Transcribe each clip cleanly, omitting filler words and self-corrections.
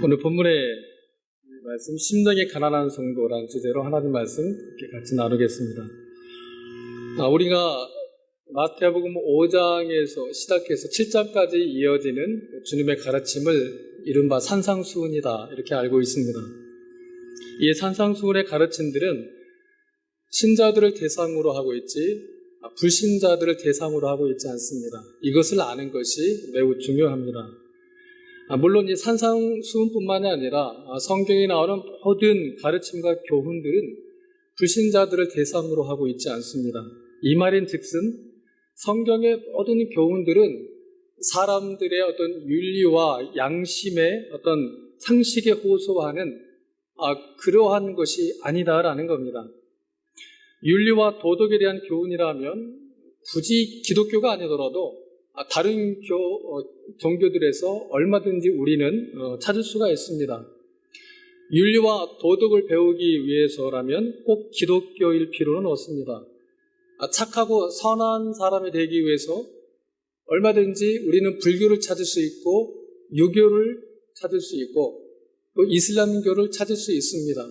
오늘 본문의 말씀, 심령이 가난한 성도라는 주제로 하나님 말씀 같이 나누겠습니다. 우리가 마태복음 5장에서 시작해서 7장까지 이어지는 주님의 가르침을 이른바 산상수훈이다 이렇게 알고 있습니다. 이 산상수훈의 가르침들은 신자들을 대상으로 하고 있지 불신자들을 대상으로 하고 있지 않습니다. 이것을 아는 것이 매우 중요합니다. 물론 이 산상수훈뿐만이 아니라 성경에 나오는 모든 가르침과 교훈들은 불신자들을 대상으로 하고 있지 않습니다. 이 말인즉슨 성경의 모든 교훈들은 사람들의 어떤 윤리와 양심의 어떤 상식에 호소하는 그러한 것이 아니다라는 겁니다. 윤리와 도덕에 대한 교훈이라면 굳이 기독교가 아니더라도 다른 종교들에서 얼마든지 우리는 찾을 수가 있습니다. 윤리와 도덕을 배우기 위해서라면 꼭 기독교일 필요는 없습니다. 착하고 선한 사람이 되기 위해서 얼마든지 우리는 불교를 찾을 수 있고 유교를 찾을 수 있고 또 이슬람교를 찾을 수 있습니다.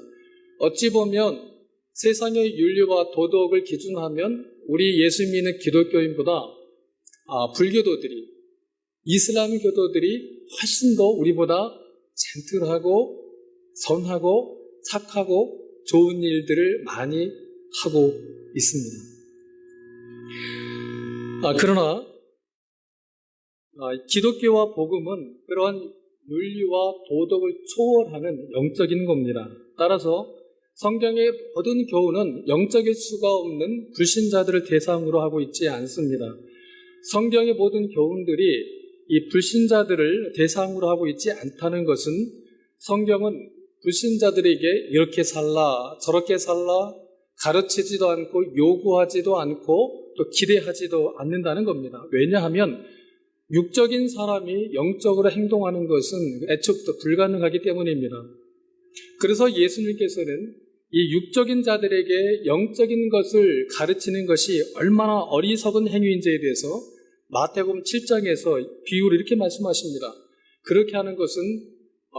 어찌 보면 세상의 윤리와 도덕을 기준하면 우리 예수 믿는 기독교인보다 불교도들이, 이슬람교도들이 훨씬 더 우리보다 젠틀하고 선하고 착하고 좋은 일들을 많이 하고 있습니다. 그러나 기독교와 복음은 그러한 윤리와 도덕을 초월하는 영적인 겁니다. 따라서 성경의 모든 교훈은 영적일 수가 없는 불신자들을 대상으로 하고 있지 않습니다. 성경의 모든 교훈들이 이 불신자들을 대상으로 하고 있지 않다는 것은 성경은 불신자들에게 이렇게 살라 저렇게 살라 가르치지도 않고 요구하지도 않고 또 기대하지도 않는다는 겁니다. 왜냐하면 육적인 사람이 영적으로 행동하는 것은 애초부터 불가능하기 때문입니다. 그래서 예수님께서는 이 육적인 자들에게 영적인 것을 가르치는 것이 얼마나 어리석은 행위인지에 대해서 마태복음 7장에서 비유를 이렇게 말씀하십니다. 그렇게 하는 것은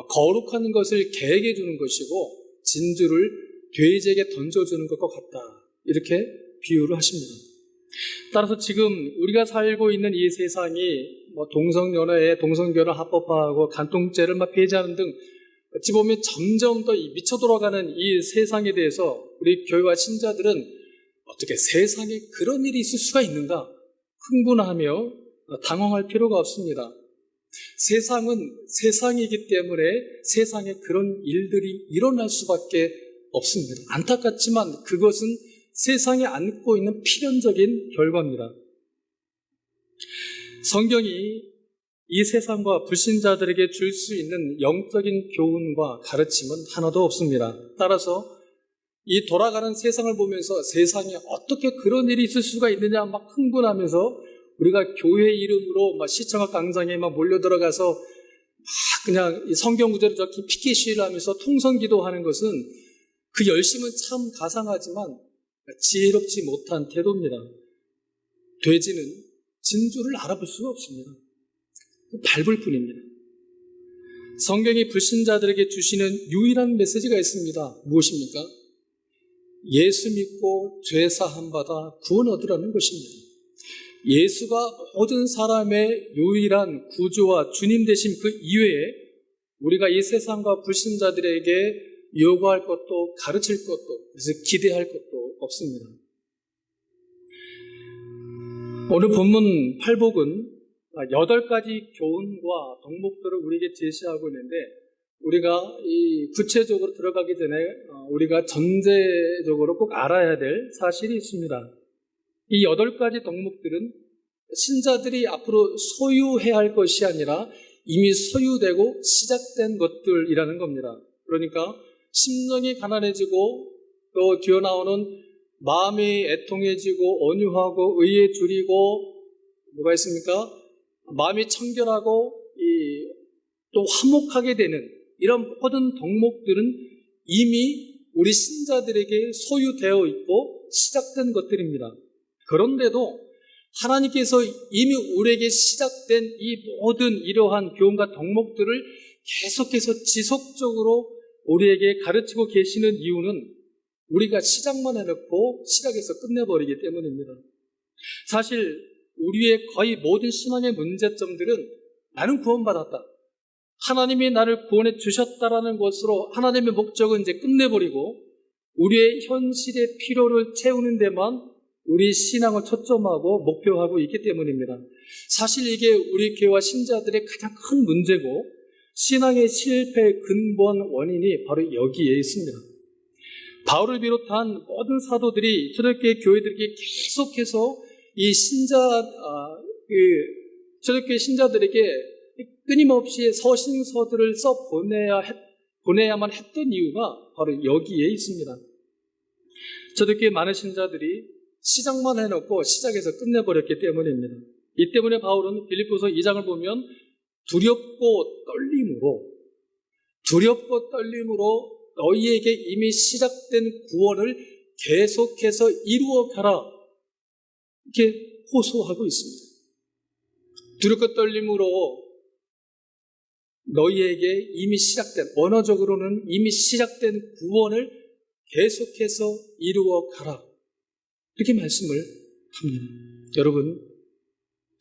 거룩한 것을 개에게 주는 것이고 진주를 돼지에게 던져주는 것과 같다. 이렇게 비유를 하십니다. 따라서 지금 우리가 살고 있는 이 세상이 동성연애에 동성결혼 합법화하고 간통죄를 폐지하는 등 어찌 보면 점점 더 미쳐 돌아가는 이 세상에 대해서 우리 교회와 신자들은 어떻게 세상에 그런 일이 있을 수가 있는가 흥분하며 당황할 필요가 없습니다. 세상은 세상이기 때문에 세상에 그런 일들이 일어날 수밖에 없습니다. 안타깝지만 그것은 세상에 안고 있는 필연적인 결과입니다. 성경이 이 세상과 불신자들에게 줄 수 있는 영적인 교훈과 가르침은 하나도 없습니다. 따라서 이 돌아가는 세상을 보면서 세상에 어떻게 그런 일이 있을 수가 있느냐 흥분하면서 우리가 교회 이름으로 시청학 강장에 몰려들어가서 그냥 성경 구절을 적힌 피켓 시위를 하면서 통성기도하는 것은 그 열심은 참 가상하지만 지혜롭지 못한 태도입니다. 돼지는 진주를 알아볼 수가 없습니다. 밟을 뿐입니다. 성경이 불신자들에게 주시는 유일한 메시지가 있습니다. 무엇입니까? 예수 믿고 죄 사함 받아 구원 얻으라는 것입니다. 예수가 모든 사람의 유일한 구주와 주님 되신 그 이외에 우리가 이 세상과 불신자들에게 요구할 것도 가르칠 것도 그래서 기대할 것도 없습니다. 오늘 본문 팔복은 8가지 교훈과 덕목들을 우리에게 제시하고 있는데 우리가 이 구체적으로 들어가기 전에 우리가 전제적으로 꼭 알아야 될 사실이 있습니다. 이 8가지 덕목들은 신자들이 앞으로 소유해야 할 것이 아니라 이미 소유되고 시작된 것들이라는 겁니다. 그러니까 심령이 가난해지고 또 기어나오는 마음이 애통해지고 온유하고 의에 줄이고 뭐가 있습니까? 마음이 청결하고 또 화목하게 되는 이런 모든 덕목들은 이미 우리 신자들에게 소유되어 있고 시작된 것들입니다. 그런데도 하나님께서 이미 우리에게 시작된 이 모든 이러한 교훈과 덕목들을 계속해서 지속적으로 우리에게 가르치고 계시는 이유는 우리가 시작만 해놓고 시작해서 끝내버리기 때문입니다. 사실 우리의 거의 모든 신앙의 문제점들은 나는 구원받았다, 하나님이 나를 구원해 주셨다라는 것으로 하나님의 목적은 이제 끝내버리고 우리의 현실의 필요를 채우는 데만 우리 신앙을 초점하고 목표하고 있기 때문입니다. 사실 이게 우리 교회와 신자들의 가장 큰 문제고 신앙의 실패의 근본 원인이 바로 여기에 있습니다. 바울을 비롯한 모든 사도들이 초대교회 교회들에게 계속해서 이 초대교회 신자들에게 끊임없이 서신서들을 써 보내야만 했던 이유가 바로 여기에 있습니다. 초대교회 많은 신자들이 시작만 해놓고 시작해서 끝내버렸기 때문입니다. 이 때문에 바울은 빌립보서 2장을 보면 두렵고 떨림으로 너희에게 이미 시작된 구원을 계속해서 이루어가라, 이렇게 호소하고 있습니다. 두렵고 떨림으로 너희에게 이미 시작된, 원어적으로는 이미 시작된 구원을 계속해서 이루어가라, 이렇게 말씀을 합니다. 여러분,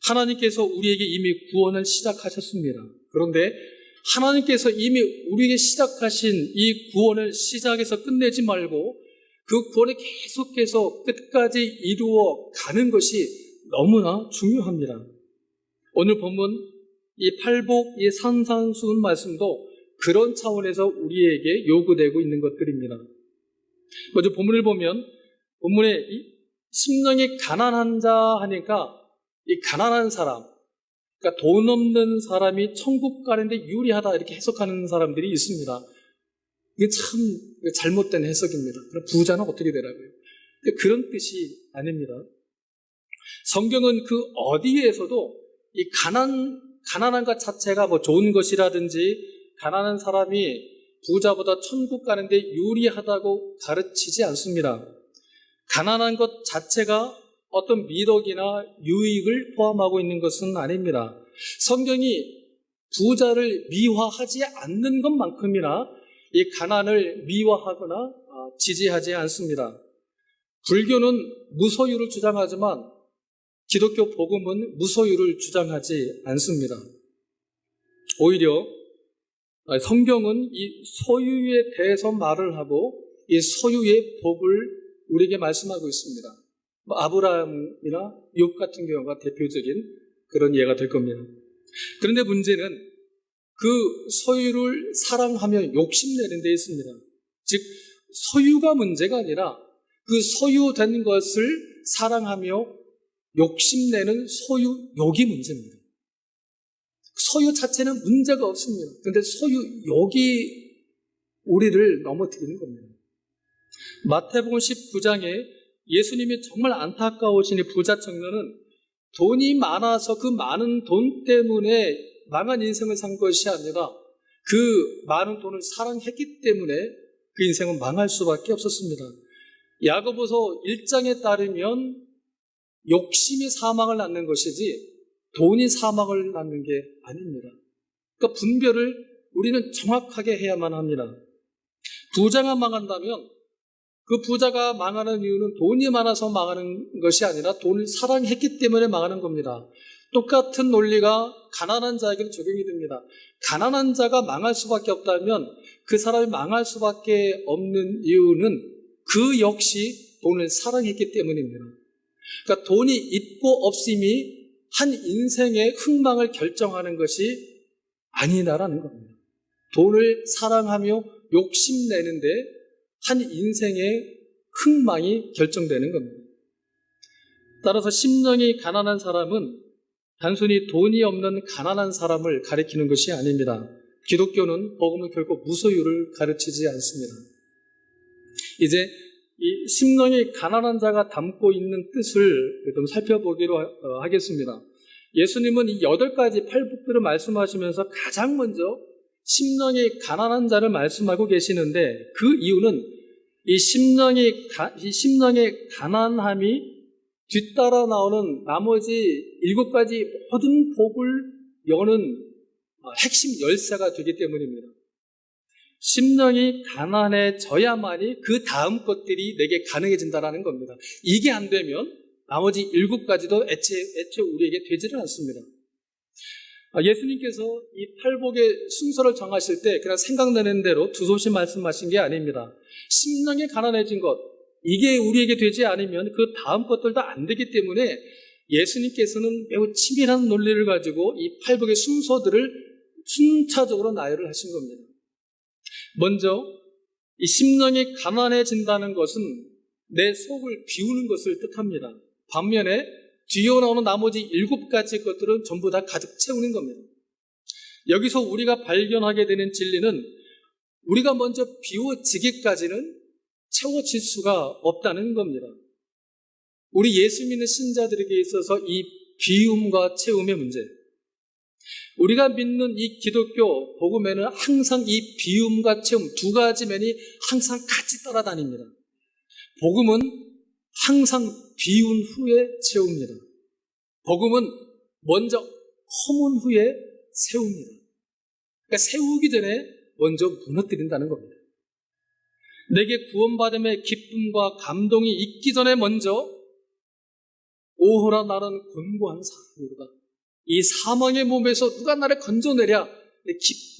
하나님께서 우리에게 이미 구원을 시작하셨습니다. 그런데 하나님께서 이미 우리에게 시작하신 이 구원을 시작해서 끝내지 말고 그 구원을 계속해서 끝까지 이루어 가는 것이 너무나 중요합니다. 오늘 본문 이 팔복, 이 산산수훈 말씀도 그런 차원에서 우리에게 요구되고 있는 것들입니다. 먼저 본문을 보면 본문에 심령이 가난한 자 하니까 이 가난한 사람, 그러니까 돈 없는 사람이 천국 가는데 유리하다, 이렇게 해석하는 사람들이 있습니다. 이게 참 잘못된 해석입니다. 그럼 부자는 어떻게 되라고요? 그런 뜻이 아닙니다. 성경은 그 어디에서도 이 가난한 것 자체가 뭐 좋은 것이라든지 가난한 사람이 부자보다 천국 가는데 유리하다고 가르치지 않습니다. 가난한 것 자체가 어떤 미덕이나 유익을 포함하고 있는 것은 아닙니다. 성경이 부자를 미화하지 않는 것만큼이나 이 가난을 미화하거나 지지하지 않습니다. 불교는 무소유를 주장하지만 기독교 복음은 무소유를 주장하지 않습니다. 오히려 성경은 이 소유에 대해서 말을 하고 이 소유의 복을 우리에게 말씀하고 있습니다. 아브라함이나 욥 같은 경우가 대표적인 그런 예가 될 겁니다. 그런데 문제는 그 소유를 사랑하며 욕심내는 데 있습니다. 즉 소유가 문제가 아니라 그 소유된 것을 사랑하며 욕심내는 소유욕이 문제입니다. 소유 자체는 문제가 없습니다. 그런데 소유욕이 우리를 넘어뜨리는 겁니다. 마태복음 19장에 예수님이 정말 안타까우신 이 부자 청년은 돈이 많아서 그 많은 돈 때문에 망한 인생을 산 것이 아니라 그 많은 돈을 사랑했기 때문에 그 인생은 망할 수밖에 없었습니다. 야고보서 1장에 따르면 욕심이 사망을 낳는 것이지 돈이 사망을 낳는 게 아닙니다. 그러니까 분별을 우리는 정확하게 해야만 합니다. 부자가 망한다면 그 부자가 망하는 이유는 돈이 많아서 망하는 것이 아니라 돈을 사랑했기 때문에 망하는 겁니다. 똑같은 논리가 가난한 자에게도 적용이 됩니다. 가난한 자가 망할 수밖에 없다면 그 사람이 망할 수밖에 없는 이유는 그 역시 돈을 사랑했기 때문입니다. 그러니까 돈이 있고 없음이 한 인생의 흥망을 결정하는 것이 아니다라는 겁니다. 돈을 사랑하며 욕심내는데 한 인생의 흥망이 결정되는 겁니다. 따라서 심령이 가난한 사람은 단순히 돈이 없는 가난한 사람을 가리키는 것이 아닙니다. 기독교는 복음은 결코 무소유를 가르치지 않습니다. 이제 이 심령이 가난한 자가 담고 있는 뜻을 좀 살펴보기로 하겠습니다. 예수님은 이 8가지 팔복들을 말씀하시면서 가장 먼저 심령이 가난한 자를 말씀하고 계시는데 그 이유는 이 심령의 가난함이 뒤따라 나오는 나머지 7가지 모든 복을 여는 핵심 열쇠가 되기 때문입니다. 심령이 가난해져야만이 그 다음 것들이 내게 가능해진다는 겁니다. 이게 안 되면 나머지 7가지도 애초에 우리에게 되지를 않습니다. 예수님께서 이 팔복의 순서를 정하실 때 그냥 생각나는 대로 두서없이 말씀하신 게 아닙니다. 심령이 가난해진 것, 이게 우리에게 되지 않으면 그 다음 것들도 안 되기 때문에 예수님께서는 매우 치밀한 논리를 가지고 이 팔복의 순서들을 순차적으로 나열을 하신 겁니다. 먼저 이 심령이 가난해진다는 것은 내 속을 비우는 것을 뜻합니다. 반면에 뒤에 나오는 나머지 7가지 것들은 전부 다 가득 채우는 겁니다. 여기서 우리가 발견하게 되는 진리는 우리가 먼저 비워지기까지는 채워질 수가 없다는 겁니다. 우리 예수 믿는 신자들에게 있어서 이 비움과 채움의 문제, 우리가 믿는 이 기독교 복음에는 항상 이 비움과 채움 2가지 면이 항상 같이 따라다닙니다. 복음은 항상 비운 후에 채웁니다. 복음은 먼저 허문 후에 세웁니다. 그러니까 세우기 전에 먼저 무너뜨린다는 겁니다. 내게 구원받음의 기쁨과 감동이 있기 전에 먼저 오호라 나는 곤고한 사람이로다. 이 사망의 몸에서 누가 나를 건져내랴.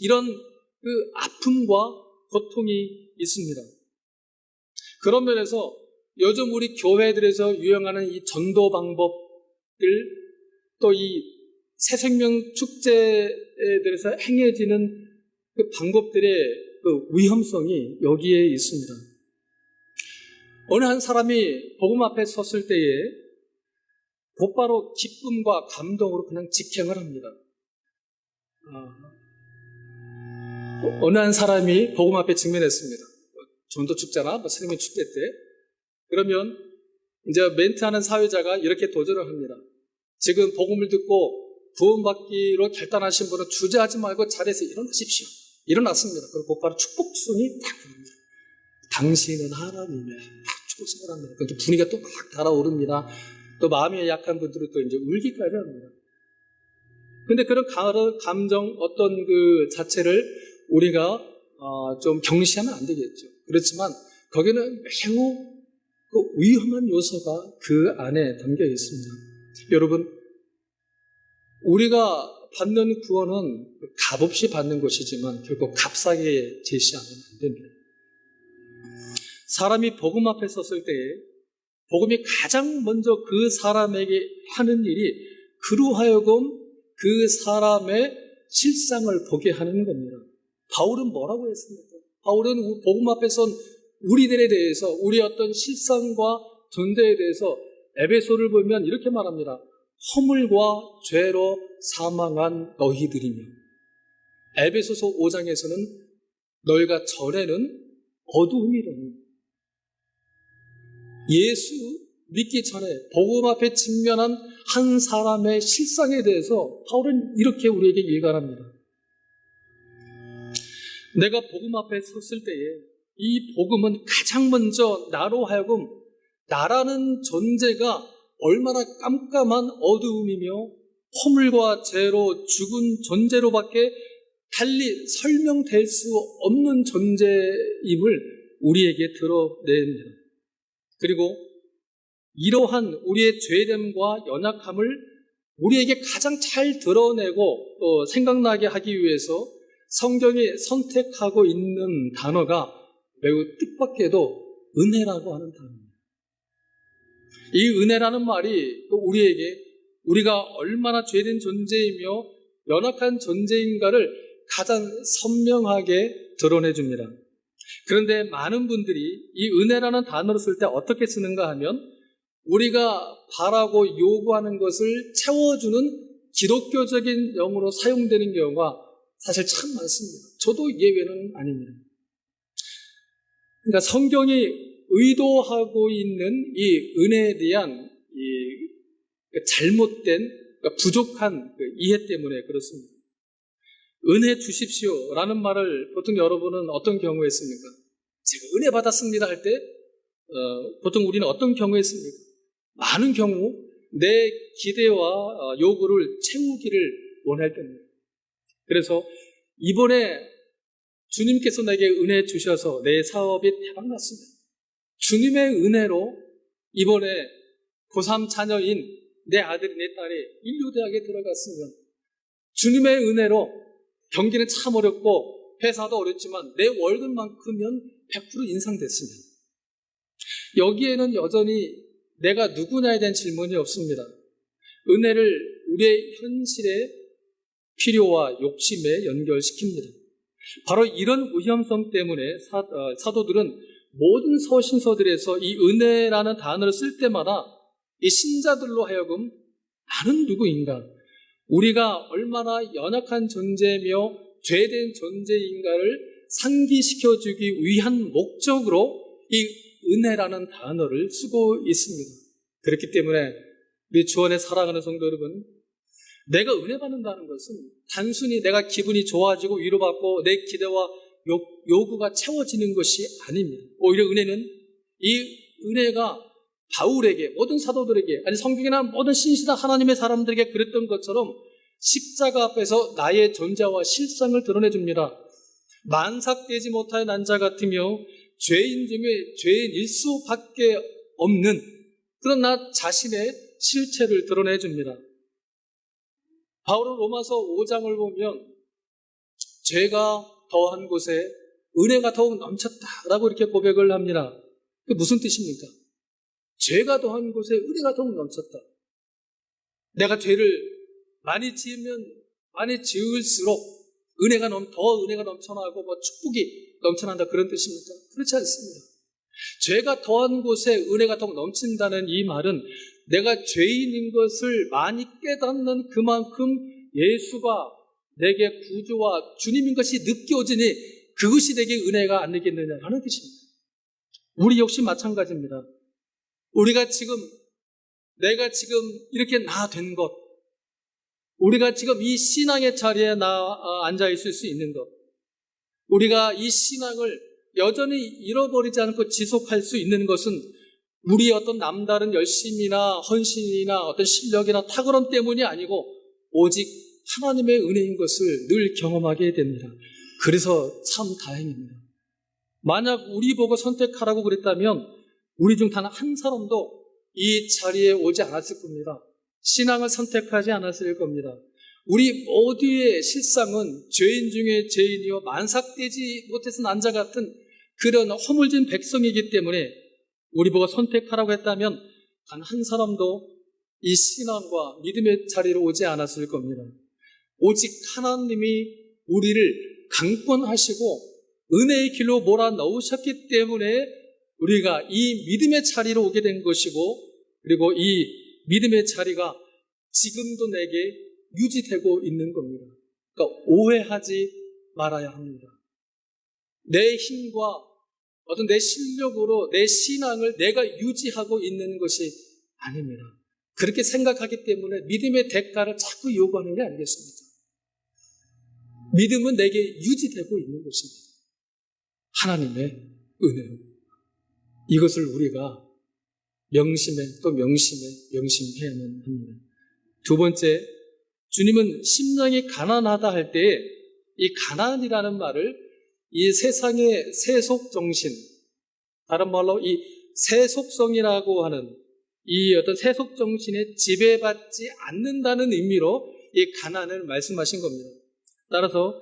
이런 그 아픔과 고통이 있습니다. 그런 면에서 요즘 우리 교회들에서 유행하는 이 전도 방법들, 또 이 새생명 축제에 대해서 행해지는 그 방법들의 그 위험성이 여기에 있습니다. 어느 한 사람이 복음 앞에 섰을 때에 곧바로 기쁨과 감동으로 그냥 직행을 합니다. 어느 한 사람이 복음 앞에 직면했습니다. 전도 축제나 새생명 축제 때. 그러면 이제 멘트하는 사회자가 이렇게 도전을 합니다. 지금 복음을 듣고 구원받기로 결단하신 분은 주저하지 말고 자리에서 일어나십시오. 일어났습니다. 그리고 곧바로 축복순이 딱 나옵니다. 당신은 하나님의 축복순을 합니다. 또 분위기가 또 막 달아오릅니다. 또 마음이 약한 분들은 또 이제 울기까지 합니다. 근데 그런 감정 어떤 그 자체를 우리가 좀 경시하면 안 되겠죠. 그렇지만 거기는 매우 그 위험한 요소가 그 안에 담겨 있습니다. 여러분, 우리가 받는 구원은 값없이 받는 것이지만 결국 값싸게 제시하면 안 됩니다. 사람이 복음 앞에 섰을 때에 복음이 가장 먼저 그 사람에게 하는 일이 그로 하여금 그 사람의 실상을 보게 하는 겁니다. 바울은 뭐라고 했습니까? 바울은 복음 앞에 선 우리들에 대해서 우리의 어떤 실상과 존재에 대해서 에베소를 보면 이렇게 말합니다. 허물과 죄로 사망한 너희들이며, 에베소서 5장에서는 너희가 전에는 어두움이더니, 예수 믿기 전에 복음 앞에 직면한 한 사람의 실상에 대해서 바울은 이렇게 우리에게 일관합니다. 내가 복음 앞에 섰을 때에 이 복음은 가장 먼저 나로 하여금 나라는 존재가 얼마나 깜깜한 어두움이며 허물과 죄로 죽은 존재로밖에 달리 설명될 수 없는 존재임을 우리에게 드러냅니다. 그리고 이러한 우리의 죄됨과 연약함을 우리에게 가장 잘 드러내고 또 생각나게 하기 위해서 성경이 선택하고 있는 단어가 매우 뜻밖에도 은혜라고 하는 단어입니다. 이 은혜라는 말이 또 우리가 얼마나 죄된 존재이며 연약한 존재인가를 가장 선명하게 드러내줍니다. 그런데 많은 분들이 이 은혜라는 단어를 쓸 때 어떻게 쓰는가 하면 우리가 바라고 요구하는 것을 채워주는 기독교적인 용어로 사용되는 경우가 사실 참 많습니다. 저도 예외는 아닙니다. 그러니까 성경이 의도하고 있는 이 은혜에 대한 이 잘못된, 그러니까 부족한 이해 때문에 그렇습니다. 은혜 주십시오라는 말을 보통 여러분은 어떤 경우에 씁니까? 제가 은혜 받았습니다 할 때 보통 우리는 어떤 경우에 씁니까? 많은 경우 내 기대와 요구를 채우기를 원할 겁니다. 그래서 이번에 주님께서 내게 은혜 주셔서 내 사업이 대박났습니다. 주님의 은혜로 이번에 고3 자녀인 내 아들이 내 딸이 인류대학에 들어갔으면, 주님의 은혜로 경기는 참 어렵고 회사도 어렵지만 내 월급만큼은 100% 인상됐으면, 여기에는 여전히 내가 누구냐에 대한 질문이 없습니다. 은혜를 우리의 현실의 필요와 욕심에 연결시킵니다. 바로 이런 위험성 때문에 사도들은 모든 서신서들에서 이 은혜라는 단어를 쓸 때마다 이 신자들로 하여금 나는 누구인가, 우리가 얼마나 연약한 존재며 죄된 존재인가를 상기시켜주기 위한 목적으로 이 은혜라는 단어를 쓰고 있습니다. 그렇기 때문에 우리 주원의 사랑하는 성도 여러분, 내가 은혜 받는다는 것은 단순히 내가 기분이 좋아지고 위로받고 내 기대와 요구가 채워지는 것이 아닙니다. 오히려 은혜는, 이 은혜가 바울에게, 모든 사도들에게, 아니 성경이나 모든 신실한 하나님의 사람들에게 그랬던 것처럼 십자가 앞에서 나의 존재와 실상을 드러내줍니다. 만삭되지 못할 난자 같으며 죄인 중에 죄인일 수밖에 없는 그런 나 자신의 실체를 드러내줍니다. 바울은 로마서 5장을 보면 죄가 더한 곳에 은혜가 더욱 넘쳤다라고 이렇게 고백을 합니다. 그게 무슨 뜻입니까? 죄가 더한 곳에 은혜가 더욱 넘쳤다. 내가 죄를 많이 지으면 많이 지을수록 더 은혜가 넘쳐나고 축복이 넘쳐난다, 그런 뜻입니까? 그렇지 않습니다. 죄가 더한 곳에 은혜가 더욱 넘친다는 이 말은 내가 죄인인 것을 많이 깨닫는 그만큼 예수가 내게 구주와 주님인 것이 느껴지니 그것이 내게 은혜가 아니겠느냐라는 뜻입니다. 우리 역시 마찬가지입니다. 내가 지금 이렇게 나 된 것, 우리가 지금 이 신앙의 자리에 앉아 있을 수 있는 것, 우리가 이 신앙을 여전히 잃어버리지 않고 지속할 수 있는 것은 우리의 어떤 남다른 열심이나 헌신이나 어떤 실력이나 탁월함 때문이 아니고 오직 하나님의 은혜인 것을 늘 경험하게 됩니다. 그래서 참 다행입니다. 만약 우리 보고 선택하라고 그랬다면 우리 중 단 한 사람도 이 자리에 오지 않았을 겁니다. 신앙을 선택하지 않았을 겁니다. 우리 모두의 실상은 죄인 중에 죄인이요 만삭되지 못해서 난자 같은 그런 허물진 백성이기 때문에 우리 보고 선택하라고 했다면 단 한 사람도 이 신앙과 믿음의 자리로 오지 않았을 겁니다. 오직 하나님이 우리를 강권하시고 은혜의 길로 몰아넣으셨기 때문에 우리가 이 믿음의 자리로 오게 된 것이고, 그리고 이 믿음의 자리가 지금도 내게 유지되고 있는 겁니다. 그러니까 오해하지 말아야 합니다. 내 힘과 어떤 내 실력으로 내 신앙을 내가 유지하고 있는 것이 아닙니다. 그렇게 생각하기 때문에 믿음의 대가를 자꾸 요구하는 게 아니겠습니까? 믿음은 내게 유지되고 있는 것입니다. 하나님의 은혜로. 이것을 우리가 명심해야만 합니다. 두 번째, 주님은 심령이 가난하다 할 때에 이 가난이라는 말을 이 세상의 세속정신, 다른 말로 이 세속성이라고 하는 이 어떤 세속정신에 지배받지 않는다는 의미로 이 가난을 말씀하신 겁니다. 따라서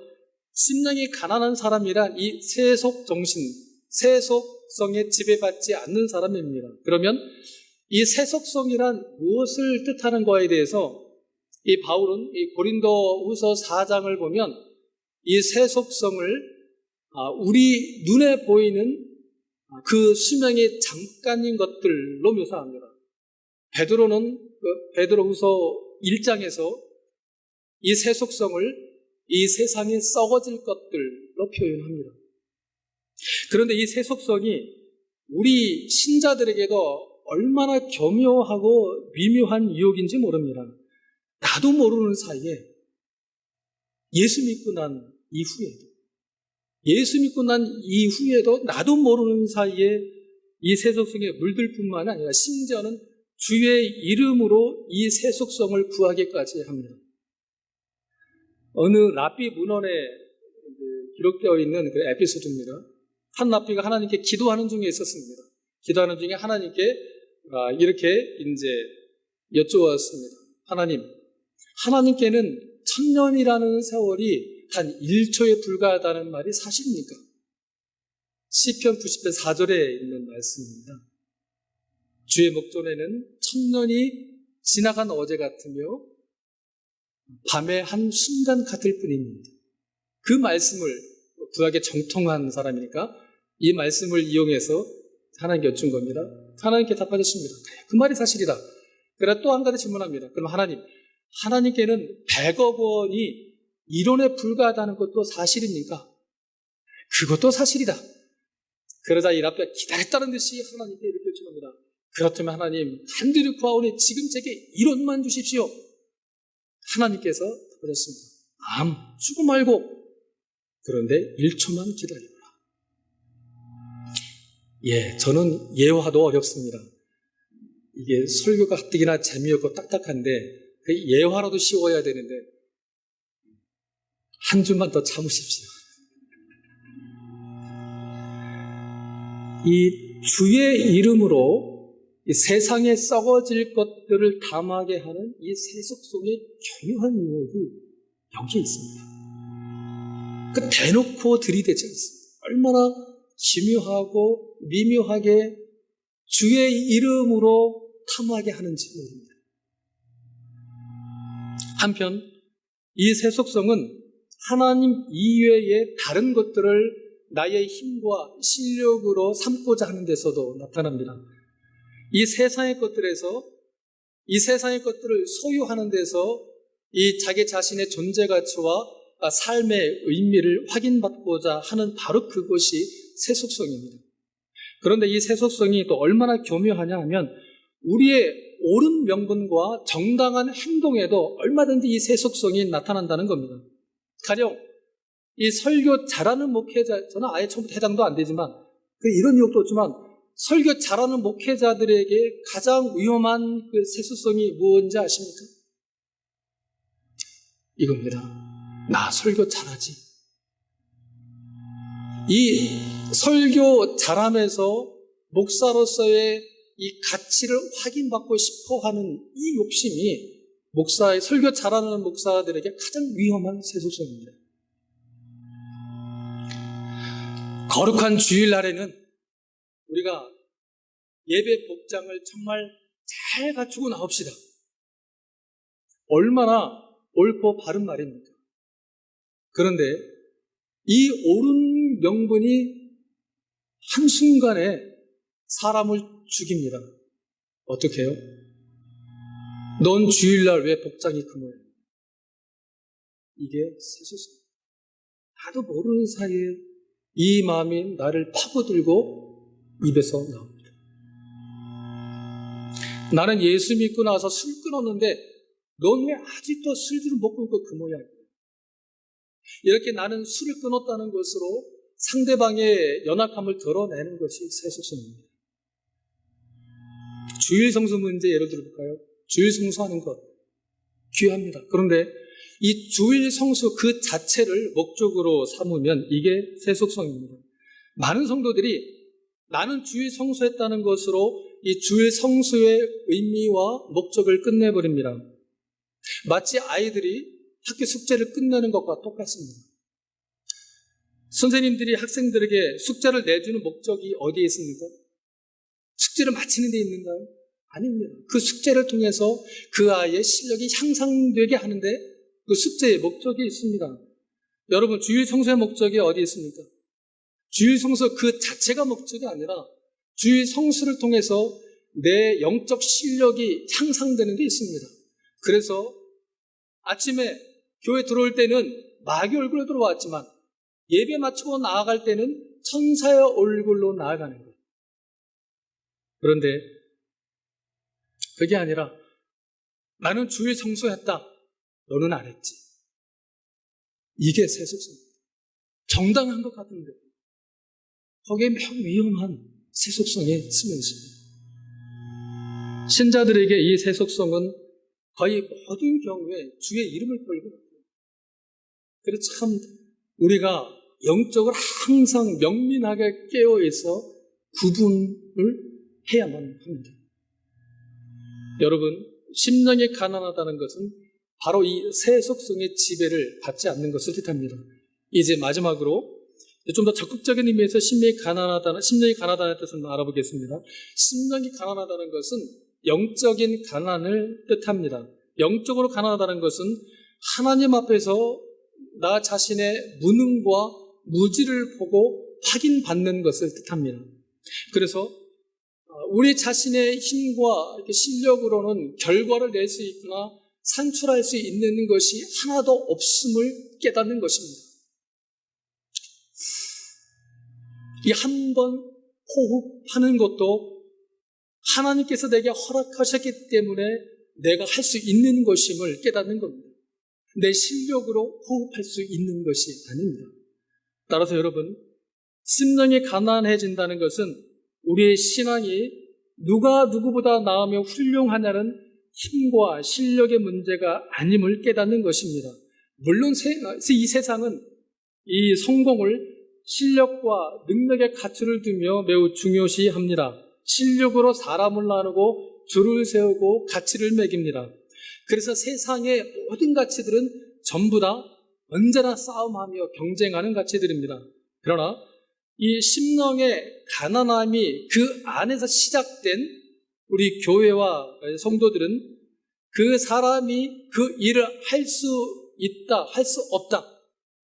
심령이 가난한 사람이란 이 세속정신, 세속성에 지배받지 않는 사람입니다. 그러면 이 세속성이란 무엇을 뜻하는 거에 대해서 이 바울은 이 고린도후서 4장을 보면 이 세속성을 우리 눈에 보이는 그 수명이 잠깐인 것들로 묘사합니다. 베드로는 베드로후서 1장에서 이 세속성을 이 세상에 썩어질 것들로 표현합니다. 그런데 이 세속성이 우리 신자들에게도 얼마나 교묘하고 미묘한 유혹인지 모릅니다. 나도 모르는 사이에 예수 믿고 난 이후에도 나도 모르는 사이에 이 세속성에 물들 뿐만 아니라 심지어는 주의 이름으로 이 세속성을 구하기까지 합니다. 어느 랍비 문헌에 기록되어 있는 그 에피소드입니다. 한 랍비가 하나님께 기도하는 중에 있었습니다. 기도하는 중에 하나님께 이렇게 이제 여쭈었습니다. 하나님께는 1000년이라는 세월이 단 1초에 불과하다는 말이 사실입니까? 시편 90편 4절에 있는 말씀입니다. 주의 목전에는 1000년이 지나간 어제 같으며 밤의 한 순간 같을 뿐입니다. 그 말씀을 구약에 정통한 사람이니까 이 말씀을 이용해서 하나님께 여쭌 겁니다. 하나님께 답하셨습니다. 그 말이 사실이다. 그러나 또 한 가지 질문합니다. 그럼 하나님께는 100억 원이 이론에 불과하다는 것도 사실입니까? 그것도 사실이다. 그러자 이 랍비가 기다렸다는 듯이 하나님께 이렇게 요청합니다. 그렇다면 하나님, 간절히 구하오니 지금 제게 1원만 주십시오. 하나님께서 답하셨습니다. 주고 말고. 그런데 1초만 기다려라. 저는 예화도 어렵습니다. 이게 설교가 가뜩이나 재미없고 딱딱한데 그 예화라도 쉬워야 되는데 한 주만 더 참으십시오. 이 주의 이름으로 이 세상에 썩어질 것들을 담하게 하는 이 세속성의 교묘한 유혹이 여기에 있습니다. 그 대놓고 들이대지 않습니다. 얼마나 기묘하고 미묘하게 주의 이름으로 탐하게 하는지 모릅니다. 한편 이 세속성은 하나님 이외의 다른 것들을 나의 힘과 실력으로 삼고자 하는 데서도 나타납니다. 이 세상의 것들을 소유하는 데서 이 자기 자신의 존재 가치와 삶의 의미를 확인받고자 하는 바로 그것이 세속성입니다. 그런데 이 세속성이 또 얼마나 교묘하냐 하면 우리의 옳은 명분과 정당한 행동에도 얼마든지 이 세속성이 나타난다는 겁니다. 가령 이 설교 잘하는 목회자, 저는 아예 처음부터 해당도 안 되지만 이런 유혹도 없지만 설교 잘하는 목회자들에게 가장 위험한 그 세속성이 무엇인지 아십니까? 이겁니다. 나 설교 잘하지. 이 설교 잘하면서 목사로서의 이 가치를 확인받고 싶어하는 이 욕심이 설교 잘하는 목사들에게 가장 위험한 세속성입니다. 거룩한 주일날에는 우리가 예배 복장을 정말 잘 갖추고 나옵시다. 얼마나 옳고 바른 말입니까? 그런데 이 옳은 명분이 한순간에 사람을 죽입니다. 어떻게 해요? 넌 주일날 왜 복장이 그모야? 이게 세속성. 나도 모르는 사이에 이 마음이 나를 파고들고 입에서 나옵니다. 나는 예수 믿고 나서 술 끊었는데 넌 왜 아직도 술들을 못 끊고 그 모양이야? 이렇게 나는 술을 끊었다는 것으로 상대방의 연약함을 드러내는 것이 세속성입니다. 주일 성수 문제 예를 들어볼까요? 주일 성수하는 것 귀합니다. 그런데 이 주일 성수 그 자체를 목적으로 삼으면 이게 세속성입니다. 많은 성도들이 나는 주일 성수했다는 것으로 이 주일 성수의 의미와 목적을 끝내버립니다. 마치 아이들이 학교 숙제를 끝내는 것과 똑같습니다. 선생님들이 학생들에게 숙제를 내주는 목적이 어디에 있습니까? 숙제를 마치는 데 있는가요? 아닙니다. 그 숙제를 통해서 그 아이의 실력이 향상되게 하는데 그 숙제의 목적이 있습니다. 여러분, 주일 성수의 목적이 어디에 있습니까? 주일 성수 그 자체가 목적이 아니라 주일 성수를 통해서 내 영적 실력이 향상되는 게 있습니다. 그래서 아침에 교회 들어올 때는 마귀 얼굴로 들어왔지만 예배 마치고 나아갈 때는 천사의 얼굴로 나아가는 거예요. 그런데 그게 아니라 나는 주일 성수했다. 너는 안 했지. 이게 세속성입니다. 정당한 것 같은데 거기에 매우 위험한 세속성이 스며 있습니다. 신자들에게 이 세속성은 거의 모든 경우에 주의 이름을 걸고 그래서 참 우리가 영적으로 항상 명민하게 깨어있어 구분을 해야만 합니다. 여러분, 심령이 가난하다는 것은 바로 이 새 속성의 지배를 받지 않는 것을 뜻합니다. 이제 마지막으로 좀 더 적극적인 의미에서 심령이 가난하다는 뜻을 알아보겠습니다. 심령이 가난하다는 것은 영적인 가난을 뜻합니다. 영적으로 가난하다는 것은 하나님 앞에서 나 자신의 무능과 무지를 보고 확인받는 것을 뜻합니다. 그래서 우리 자신의 힘과 실력으로는 결과를 낼 수 있거나 산출할 수 있는 것이 하나도 없음을 깨닫는 것입니다. 이 한 번 호흡하는 것도 하나님께서 내게 허락하셨기 때문에 내가 할 수 있는 것임을 깨닫는 겁니다. 내 실력으로 호흡할 수 있는 것이 아닙니다. 따라서 여러분, 심령이 가난해진다는 것은 우리의 신앙이 누가 누구보다 나으며 훌륭하냐는 힘과 실력의 문제가 아님을 깨닫는 것입니다. 물론 이 세상은 이 성공을 실력과 능력의 가치를 두며 매우 중요시합니다. 실력으로 사람을 나누고 줄을 세우고 가치를 매깁니다. 그래서 세상의 모든 가치들은 전부 다 언제나 싸움하며 경쟁하는 가치들입니다. 그러나 이 심령의 가난함이 그 안에서 시작된 우리 교회와 성도들은 그 사람이 그 일을 할 수 있다, 할 수 없다,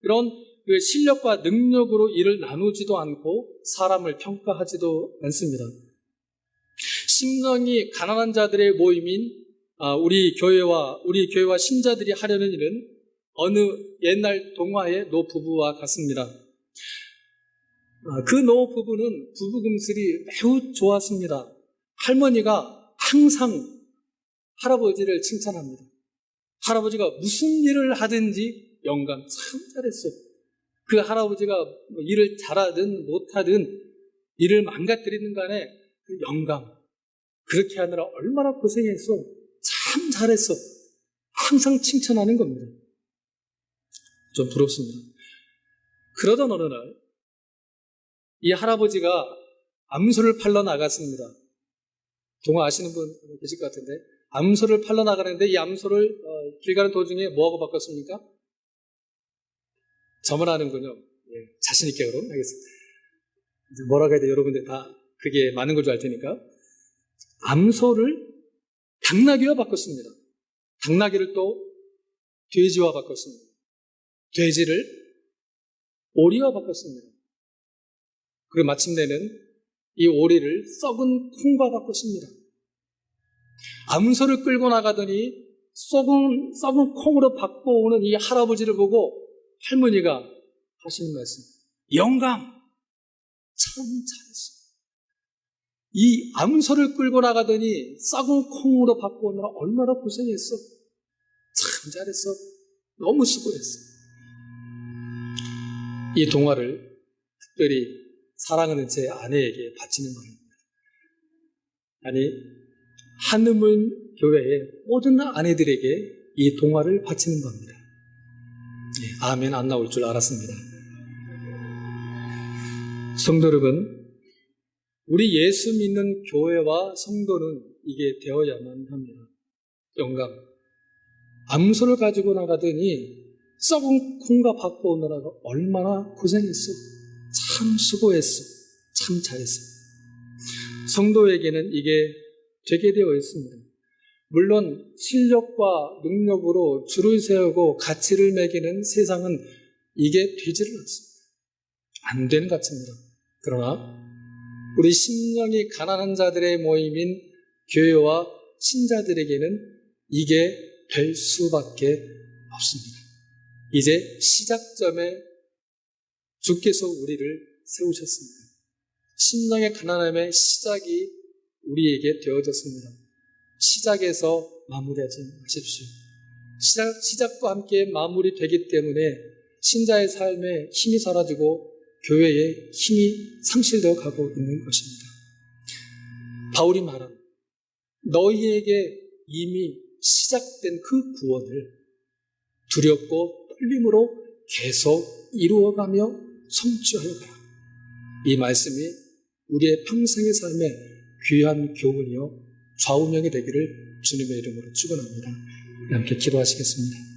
그런 그 실력과 능력으로 일을 나누지도 않고 사람을 평가하지도 않습니다. 심령이 가난한 자들의 모임인 우리 교회와 신자들이 하려는 일은 어느 옛날 동화의 노부부와 같습니다. 그 노부부는 부부금슬이 매우 좋았습니다. 할머니가 항상 할아버지를 칭찬합니다. 할아버지가 무슨 일을 하든지 영감 참 잘했어. 그 할아버지가 일을 잘하든 못하든 일을 망가뜨리는 간에 그 영감 그렇게 하느라 얼마나 고생했어. 참 잘했어. 항상 칭찬하는 겁니다. 좀 부럽습니다. 그러던 어느 날 이 할아버지가 암소를 팔러 나갔습니다. 동화 아시는 분 계실 것 같은데 암소를 팔러 나가는데 이 암소를 길 가는 도중에 뭐하고 바꿨습니까? 점을 하는군요. 예, 자신 있게 그럼 하겠습니다. 뭐라고 해야 돼? 여러분들 다 그게 많은 걸 줄 알 테니까. 암소를 당나귀와 바꿨습니다. 당나귀를 또 돼지와 바꿨습니다. 돼지를 오리와 바꿨습니다. 그리고 마침내는 이 오리를 썩은 콩과 바꿨습니다. 암소를 끌고 나가더니 썩은 콩으로 바꿔오는 이 할아버지를 보고 할머니가 하시는 말씀, 영감 참 잘했어. 이 암소를 끌고 나가더니 썩은 콩으로 바꿔오느라 얼마나 고생했어. 참 잘했어. 너무 수고했어. 이 동화를 특별히 사랑하는 제 아내에게 바치는 말입니다. 아니, 한음을 교회의 모든 아내들에게 이 동화를 바치는 겁니다. 예, 아멘 안 나올 줄 알았습니다. 성도 여러분, 우리 예수 믿는 교회와 성도는 이게 되어야만 합니다. 영감, 암소를 가지고 나가더니 썩은 콩과 바꿔오느라가 얼마나 고생했어. 참 수고했어. 참 잘했어. 성도에게는 이게 되게 되어 있습니다. 물론 실력과 능력으로 줄을 세우고 가치를 매기는 세상은 이게 되지를 않습니다. 안 되는 가치입니다. 그러나 우리 심령이 가난한 자들의 모임인 교회와 신자들에게는 이게 될 수밖에 없습니다. 이제 시작점에 주께서 우리를 세우셨습니다. 심령의 가난함의 시작이 우리에게 되어졌습니다. 시작에서 마무리하지 마십시오. 시작과 함께 마무리되기 때문에 신자의 삶에 힘이 사라지고 교회에 힘이 상실되어 가고 있는 것입니다. 바울이 말한 너희에게 이미 시작된 그 구원을 두렵고 떨림으로 계속 이루어가며 성취하여 가라. 이 말씀이 우리의 평생의 삶에 귀한 교훈이요 좌우명이 되기를 주님의 이름으로 축원합니다. 함께 기도하시겠습니다.